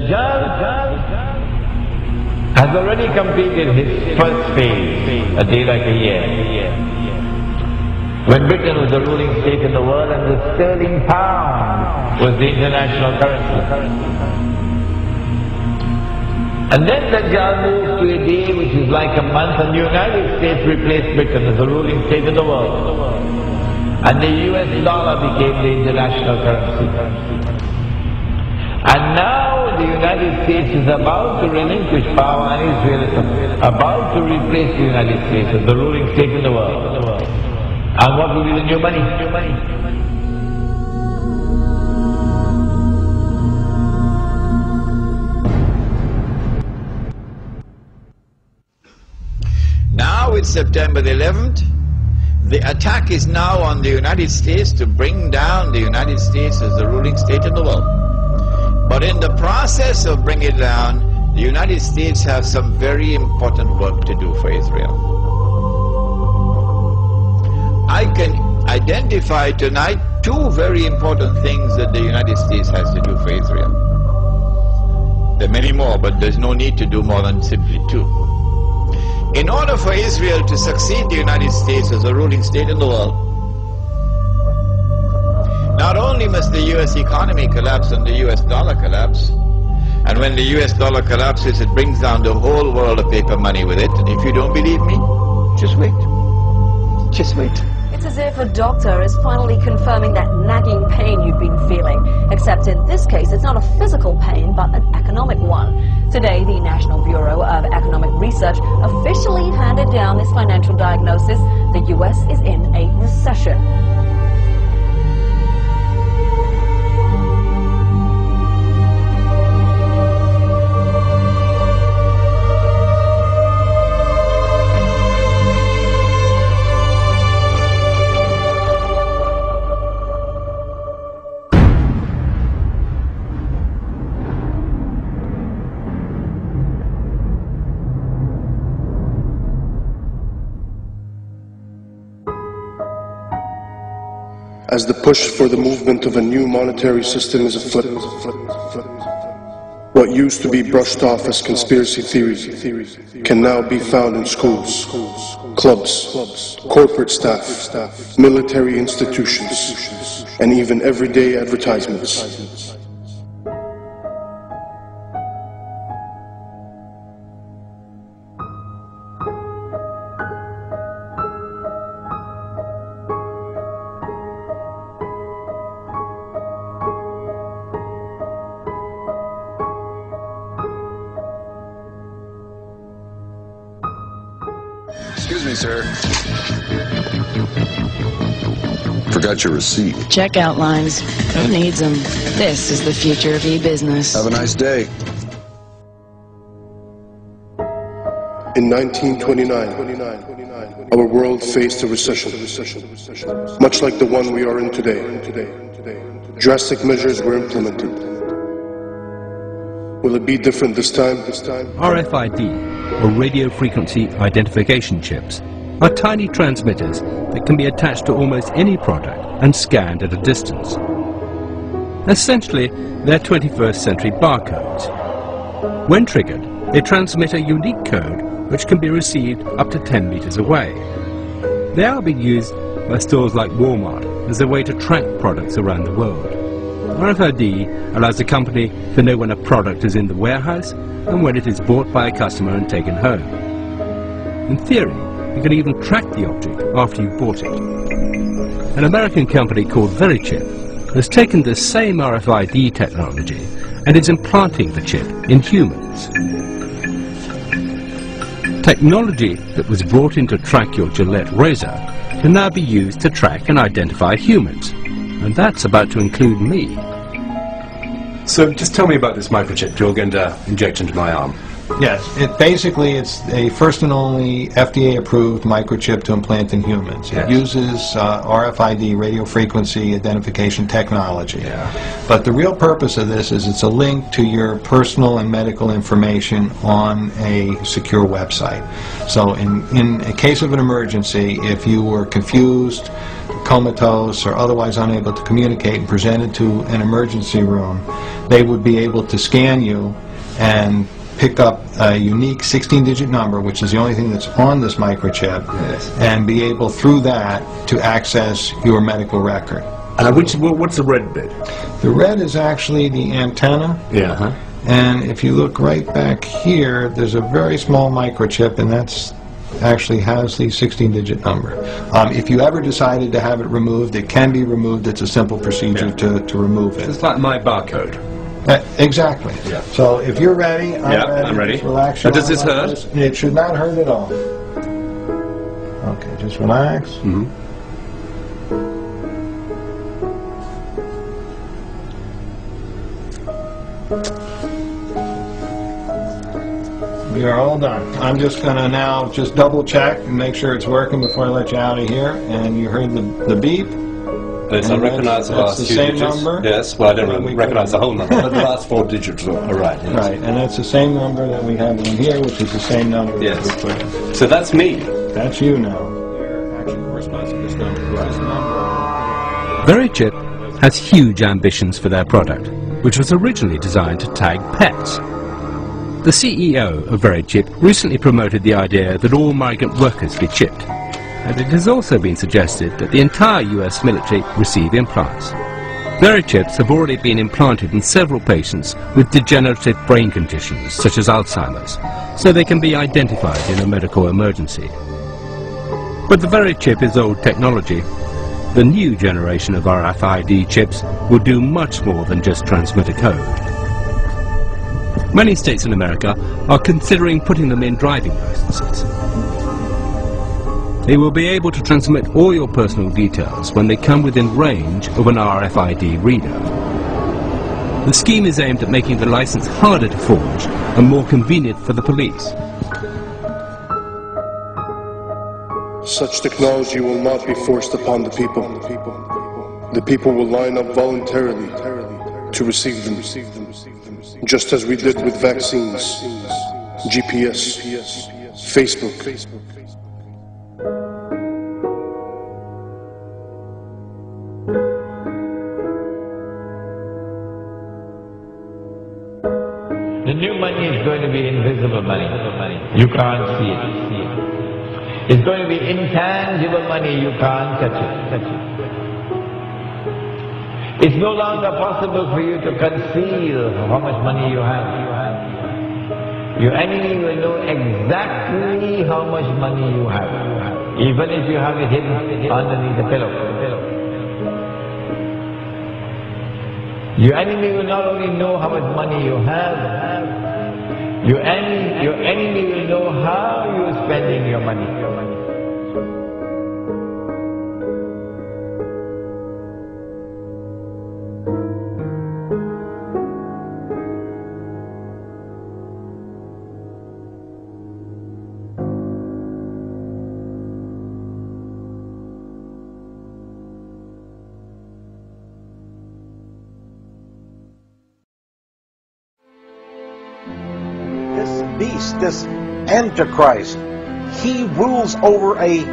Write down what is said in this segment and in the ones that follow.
Dajjal has already completed his first phase, a day like a year. When Britain was the ruling state in the world and the sterling pound was the international currency. And then Dajjal moved to a day which is like a month, and the United States replaced Britain as the ruling state in the world. And the US dollar became the international currency. And now the United States is about to relinquish power, and Israel is about to replace the United States as the ruling state in the world. And what will be the new money? Now it's September the 11th. The attack is now on the United States to bring down the United States as the ruling state in the world. But in the process of bringing it down, the United States have some very important work to do for Israel. I can identify tonight two very important things that the United States has to do for Israel. There are many more, but there's no need to do more than simply two. In order for Israel to succeed the United States as a ruling state in the world, not only must the US economy collapse and the US dollar collapse, and when the US dollar collapses, it brings down the whole world of paper money with it. And if you don't believe me, just wait. Just wait. It's as if a doctor is finally confirming that nagging pain you've been feeling. Except in this case, it's not a physical pain, but an economic one. Today, the National Bureau of Economic Research officially handed down this financial diagnosis. The US is in a recession. As the push for the movement of a new monetary system is afoot, what used to be brushed off as conspiracy theories can now be found in schools, clubs, corporate staff, military institutions, and even everyday advertisements. Excuse me, sir. Forgot your receipt. Checkout lines. Who needs them? This is the future of e-business. Have a nice day. In 1929, our world faced a recession, much like the one we are in today. Drastic measures were implemented. Will it be different this time? RFID, or radio frequency identification chips, are tiny transmitters that can be attached to almost any product and scanned at a distance. Essentially, they're 21st century barcodes. When triggered, they transmit a unique code which can be received up to 10 meters away. They are being used by stores like Walmart as a way to track products around the world. RFID allows the company to know when a product is in the warehouse and when it is bought by a customer and taken home. In theory, you can even track the object after you've bought it. An American company called Verichip has taken the same RFID technology and is implanting the chip in humans. Technology that was brought in to track your Gillette razor can now be used to track and identify humans. And that's about to include me. So just tell me about this microchip you're going to inject into my arm. Yes, it's a first and only FDA-approved microchip to implant in humans. It uses RFID, radio frequency identification technology. But the real purpose of this is it's a link to your personal and medical information on a secure website. So in a case of an emergency, if you were confused, comatose, or otherwise unable to communicate and presented to an emergency room, they would be able to scan you and pick up a unique 16-digit number, which is the only thing that's on this microchip, and be able through that to access your medical record. What's the red bit? The red is actually the antenna. And if you look right back here, there's a very small microchip, and that's actually has the 16-digit number. If you ever decided to have it removed, it can be removed. It's a simple procedure to remove it. It's like my barcode. Exactly. So if you're ready, I'm ready. Just relax. Now, does this hurt? It should not hurt at all. Okay, just relax. We are all done. I'm just going to now just double check and make sure it's working before I let you out of here. And you heard the beep. Yes, I recognize the last few digits. That's the same number. Yes, well, I don't recognize the whole number, but the last 4 digits are right. Yes. Right, and that's the same number that we have in here, which is the same number that we put in. So that's me. That's you now. Actually corresponds to this number. VeriChip has huge ambitions for their product, which was originally designed to tag pets. The CEO of VeriChip recently promoted the idea that all migrant workers be chipped, and it has also been suggested that the entire US military receive implants. VeriChips have already been implanted in several patients with degenerative brain conditions such as Alzheimer's, so they can be identified in a medical emergency. But the VeriChip is old technology. The new generation of RFID chips will do much more than just transmit a code. Many states in America are considering putting them in driving licenses. They will be able to transmit all your personal details when they come within range of an RFID reader. The scheme is aimed at making the license harder to forge and more convenient for the police. Such technology will not be forced upon the people. The people will line up voluntarily to receive them, just as we did with vaccines, GPS, Facebook. The new money is going to be invisible money. You can't see it. It's going to be intangible money. You can't touch it. It's no longer possible for you to conceal how much money you have. Your enemy will know exactly how much money you have, even if you have it hidden underneath the pillow. Your enemy will not only know how much money you have, your enemy will know how you're spending your money. Beast, this Antichrist, he rules over a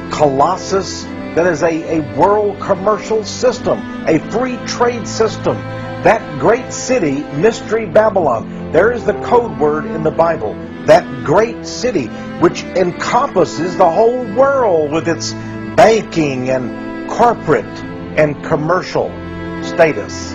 colossus that is a world commercial system, a free trade system. That great city, Mystery Babylon, there is the code word in the Bible. That great city which encompasses the whole world with its banking and corporate and commercial status.